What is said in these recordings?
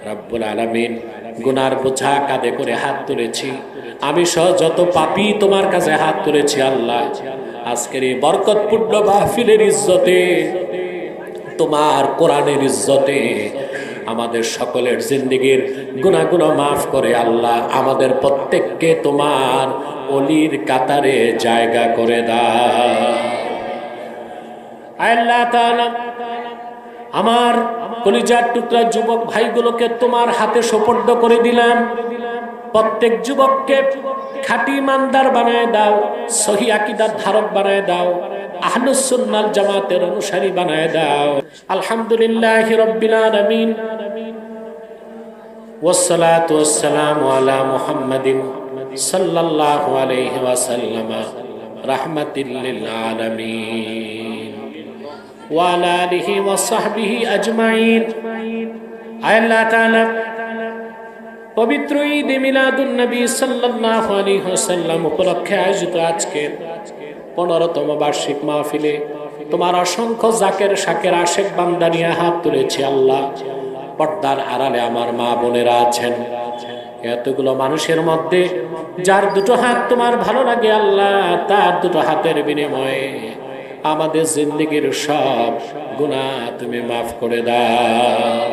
রব্বুল আলামিন, গুনার বোঝা কাঁধে করে হাত তুলেছি, আমি সহ যত পাপী তোমার কাছে হাত তুলেছি আল্লাহ। আজকের এই বরকতপূর্ণ মাহফিলের ইজ্জতে, তোমার কোরআনের ইজ্জতে আমাদের সকলের জিন্দেগীর গুনাহগুলো মাফ করে আল্লাহ আমাদের প্রত্যেককে তোমার ওলির কাতারে জায়গা করে দাও। আল্লাহ তাআলা, আমার কলিজার টুকরা যুবক ভাইগুলোকে তোমার হাতে সোপর্দ করে দিলাম। প্রত্যেক যুবককে খাঁটি ইমানদার বানায় দাও, সহি আকীদার ধারক বানায় দাও, আহলুস সুন্নাহ জামাতের অনুসারী বানায় দাও। আলহামদুলিল্লাহি রাব্বিল আলামিন, ওয়াসসালাতু ওয়াসসালামু আলা মুহাম্মাদিন সাল্লাল্লাহু আলাইহি ওয়াসাল্লাম রাহমাতিল লিল আলামিন ওয়া আলা আলিহি ওয়া সাহবিহি আজমাইন। আল্লাহ তাআলা পবিত্র ঈদ মিলাদুন নবী সাল্লাল্লাহু আলাইহি ওয়াসাল্লাম উপলক্ষে আয়োজিত আজকে 15তম বার্ষিক মাহফিলে তোমার অসংখ্য জাকের শাকের আশেক বান্দা নিয়ে হাত তুলেছি আল্লাহ। পর্দার আড়ালে আমার মা বোনেরা আছেন, এতগুলো মানুষের মধ্যে যার দুটো হাত তোমার ভালো লাগে আল্লাহ, তার দুটো হাতের বিনিময়ে আমাদের জিন্দেগীর সব গুনাহ তুমি মাফ করে দাও।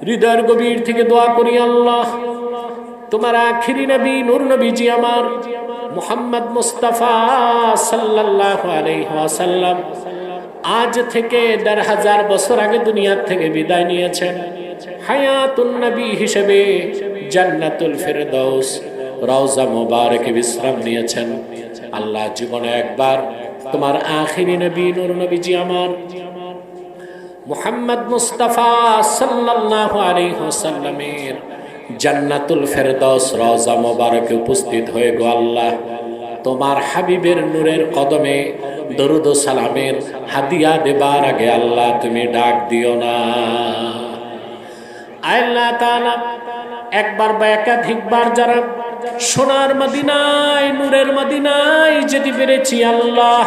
হৃদয়ের গভীর থেকে দোয়া করি আল্লাহ, তোমার আখিরি নবী নূর নবীজি আমার মুহাম্মদ মুস্তাফা সাল্লাল্লাহু আলাইহি ওয়াসাল্লাম আজ থেকে ১৫০০ বছর আগে দুনিয়ার থেকে বিদায় নিয়েছেন। হায়াতুন নবী হিসেবে জান্নাতুল ফেরদৌস রওজা মুবারকে বিশ্রাম নিয়েছেন। আল্লাহ, জীবনে একবার তোমার আখিরি নবী নূর নবীজি আমার মুহাম্মদ মুস্তাফা সাল্লাল্লাহু আলাইহি ওয়াসাল্লামের জান্নাতুল ফেরদৌস রওজা মুবারকে উপস্থিত হয়ে গো আল্লাহ, তোমার হাবিবের নূরের কদমে দরুদ ও সালামের হাদিয়া দেবার আগে আল্লাহ তুমি ডাক দিও না। আল্লাহ তাআলা, একবার বা একাধিকবার যারা সোনার মদিনায় নূরের মদিনায় যেতে পেরেছি আল্লাহ,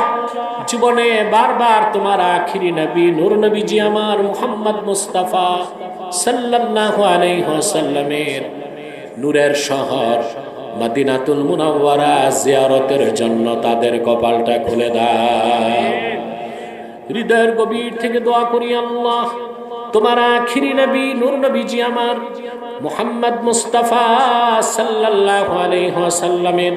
জীবনে বারবার তোমার আখিরি নবী নূর নবীজি আমার মুহাম্মদ মুস্তাফা সাল্লাল্লাহু আলাইহি ওয়াসাল্লামের নূরের শহর মদিনাতুল মুনাওয়ারা জিয়ারতের জন্য তাদের কপালটা খুলে দাও। হৃদয়ের গভীর থেকে দোয়া করি আল্লাহ, তোমার আখিরি নবী নূর নবীজি আমার মুহাম্মদ মুস্তাফা সাল্লাল্লাহু আলাইহি ওয়াসাল্লামের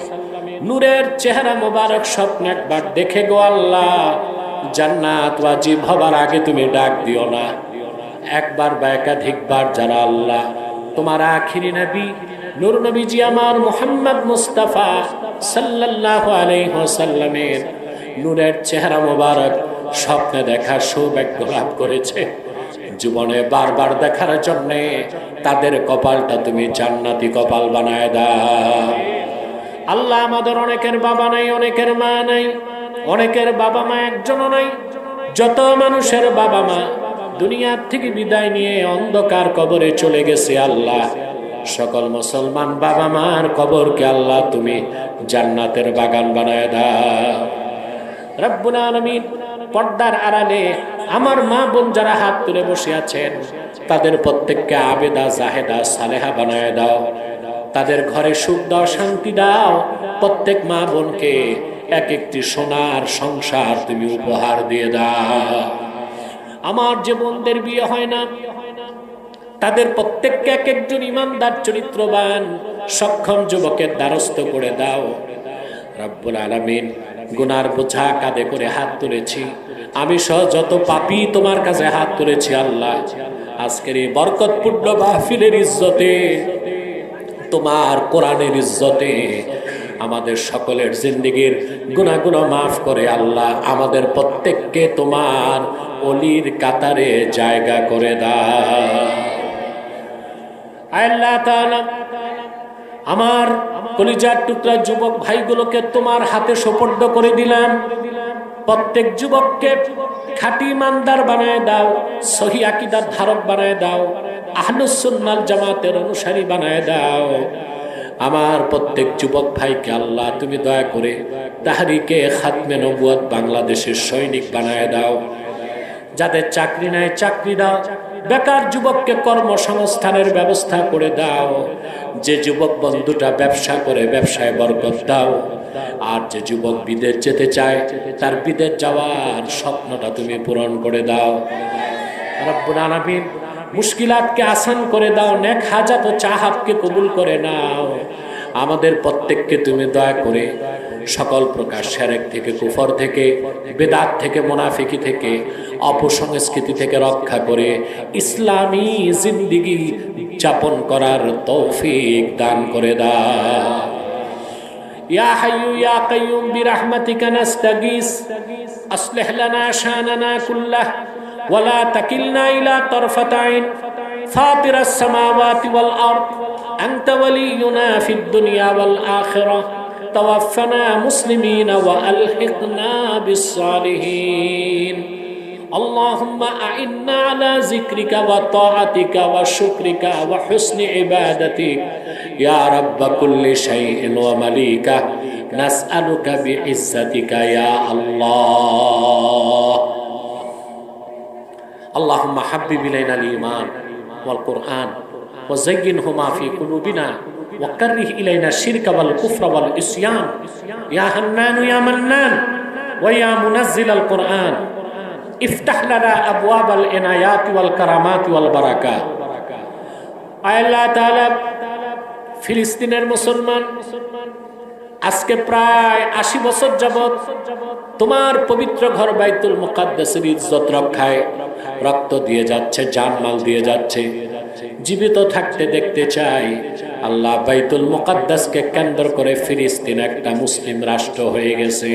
নূরের চেহারা মোবারক স্বপ্ন একবার দেখে গো আল্লাহ, জান্নাত ওয়াজিব হবার আগে তুমি ডাক দিও না। একবার বা একাধিকবার যারা আল্লাহ তোমার আখিরি নবী নূর নবীজি আমার মুহাম্মদ মুস্তাফা সাল্লাল্লাহু আলাইহি ওয়াসাল্লামের নূরের চেহারা মোবারক স্বপ্নে দেখার সৌভাগ্য লাভ করেছে, জীবনে বারবার দেখার জন্য তাদের কপালটা তুমি জান্নাতি কপাল বানায় দাও। আল্লাহ, আমাদের অনেকের বাবা নাই, অনেকের মা নাই, অনেকের বাবা মা একজনও নাই। যত মানুষের বাবা মা দুনিয়ার থেকে বিদায় নিয়ে অন্ধকার কবরে চলে গেছে আল্লাহ, সকল মুসলমান বাবা মার কবরকে আল্লাহ তুমি জান্নাতের বাগান বানায় দাও। রব্বুল আলামিন, পর্দার আড়ালে আমার মা বোন যারা হাত তুলে বসে আছেন তাদের প্রত্যেককে আবেদা জাহেদা সালেহা বানায় দাও, তাদের ঘরে সুখ দাও, শান্তি দাও। প্রত্যেক মা বোনকে এক একটি সোনার সংসার তুমি উপহার দিয়ে দাও। আমার যে বোনদের বিয়ে হয় না তাদের প্রত্যেককে এক একজন ইমানদার চরিত্রবান সক্ষম যুবকের দ্বারস্থ করে দাও। রব্বুল আলামিন, গুনার বোঝা কাঁধে করে হাত তুলেছি, আমি সহ যত পাপী তোমার কাছে হাত তুলেছি আল্লাহ। আজকের এই বরকতপূর্ণ মাহফিলের ইজ্জতে, তোমার কোরআনের ইজ্জতে আমাদের সকলের জিন্দেগীর গুনাহগুলো মাফ করে আল্লাহ আমাদের প্রত্যেককে তোমার ওলির কাতারে জায়গা করে দাও। আল্লাহ তাআলা, আমার কলিজার টুকরা যুবক ভাইগুলোকে তোমার হাতে সোপর্দ করে দিলাম। প্রত্যেক যুবককে খাঁটি ইমানদার বানায় দাও, সহি আকীদার ধারক বানায় দাও, আহলুস সুন্নাহ জামাতের অনুসারী বানায় দাও। আমার প্রত্যেক যুবক ভাইকে আল্লাহ তুমি দয়া করে তাহরিকে খাতমে নবুয়ত বাংলাদেশের সৈনিক বানায় দাও। যাদের চাকরি নাই চাকরি দাও, বেকার যুবককে কর্মসংস্থানের ব্যবস্থা করে দাও। যে যুবক বন্ধুটা ব্যবসা করে ব্যবসায় বরকত দাও। আর যে যুবক বিদেশ যেতে চায় তার বিদেশ যাওয়ার স্বপ্নটা তুমি পূরণ করে দাও। রব্বুল আলামিন মুশকিলাতকে আসান করে দাও, নেক হাজাত ও চাহাতকে কবুল করে নাও। আমাদের প্রত্যেককে তুমি দয়া করে সকল প্রকার শিরক থেকে, কুফর থেকে, বেদাত থেকে, মুনাফিকি থেকে, অপসংস্কৃতি থেকে রক্ষা করে ইসলামী জিন্দেগি যাপন করার তৌফিক দান করে দাও। ইয়া হাইয়্যু ইয়া কাইয়্যুম বিরহমাতিকা নাস্তাগীস আসলিহ লানা শানানা কুল্লাহ ওয়া লা তাকিলনা ইলা তারফাত আইন ফাতিরাস সামাওয়াতি ওয়াল আরদ আনতা ওয়ালিয়ুনা ফিদ দুনিয়া ওয়াল আখিরাহ তাওয়াফফানা মুসলিমিনা ওয়া আলহিকনা বিস সালিহিন। اللهم أعنا على ذكرك وطاعتك وشكرك وحسن عبادتك يا رب كل شيء ومليكه نسألك بعزتك يا الله. اللهم حبب إلينا الإيمان والقرآن وزينهما في قلوبنا وكره إلينا الشرك والكفر والعصيان يا حنان يا منان ويا منزل القرآن ইফতাহ লানা আবওয়াবাল ইনায়াত ওয়াল কারামাত ওয়াল বারাকাত। আল্লাহ তাআলা ফিলিস্তিনের মুসলমান আজকে প্রায় 80 বছর যাবত তোমার পবিত্র ঘর বাইতুল মুকাদ্দাসের ইজ্জত রক্ষায় রক্ত দিয়ে যাচ্ছে, জানমাল দিয়ে যাচ্ছে। জীবিত থাকতে দেখতে চাই আল্লাহ বাইতুল মুকাদ্দাসকে কেন্দ্র করে ফিলিস্তিন একটা মুসলিম রাষ্ট্র হয়ে গেছে।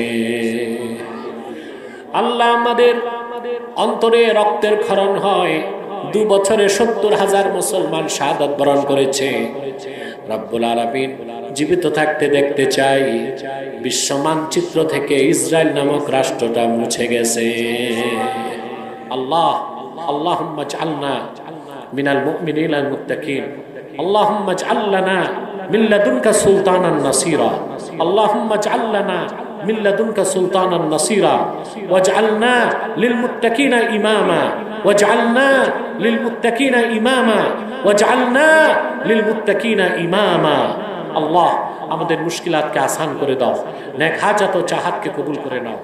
আল্লাহ আমাদের অন্তরে রক্তের ক্ষরণ হয়। 2 বছরে 70,000 মুসলমান শাহাদাত বরণ করেছে। রব্বুল আলামিন জীবিত থাকতে দেখতে চাই বিশ্ব মানচিত্র থেকে ইসরায়েল নামক রাষ্ট্রটা মুছে গেছে। আল্লাহ আল্লাহুম্মা জাআলনা মিনাল মুমিনিনা আল মুত্তাকিন। আল্লাহুম্মা জাআল লানা মিন লাদুনকা সুলতানান নাসীরা। আল্লাহুম্মা জাআল লানা من لدنك سلطانا نصيرا واجعلنا للمتقين إماما واجعلنا للمتقين إماما واجعلنا للمتقين إماما. আল্লাহ আমাদের মুশকিলাতকে আসান করে দাও, নেক হাজাত ও চাহাতকে কবুল করে নাও।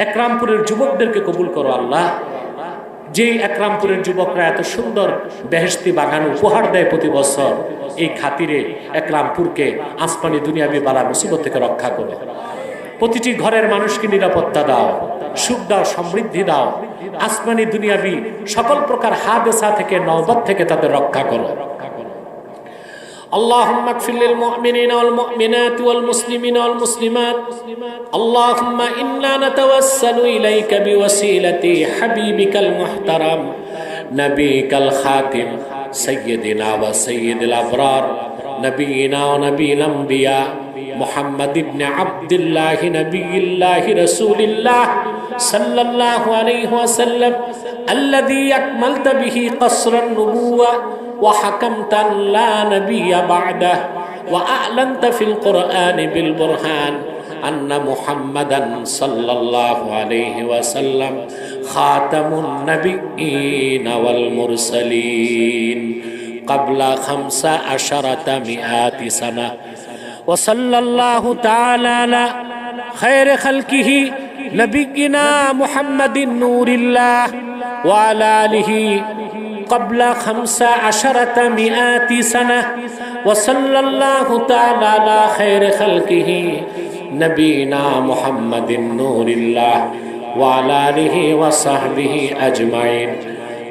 একরামপুরের যুবকদেরকে কবুল করো আল্লাহ। যে একরামপুরের যুবকরা এত সুন্দর বেহেশতি বাগান উপহার দেয় প্রতি বছর, এই খাতিরে একরামপুরকে আসমানি দুনিয়াবি বালা মুসিবত থেকে রক্ষা করো। প্রতিটি ঘরের মানুষকে নিরাপত্তা দাও, সুখ দাও, সমৃদ্ধি দাও। আসমানি দুনিয়াবি সকল প্রকার হাদেসা থেকে, নওবত থেকে তাদের রক্ষা করো। اللهم اغفر للمؤمنين والمؤمنات والمسلمين والمسلمات. اللهم إنا نتوسل إليك بوسيلة حبيبك المحترم نبيك الخاتم سيدنا وسيد الأبرار نبينا ونبي الأنبياء محمد بن عبد الله نبي الله رسول الله صلى الله عليه وسلم الذي أكملت به قصر النبوة وحكمت لا نبي بعده وأعلنت في القرآن بالبرهان أن محمدا صلى الله عليه وسلم خاتم النبيين والمرسلين قبل 1500 سنة. وصلى الله تعالى على خير خلقه نبينا محمد نور الله وعلى آله قبل 1500 سنة. وصلى الله تعالى على خير خلقه نبينا محمد نور الله وعلى آله وصحبه أجمعين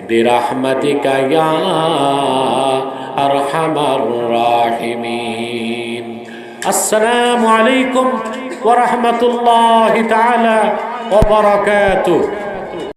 برحمتك يا أرحم الراحمين. السلام عليكم ورحمة الله تعالى وبركاته.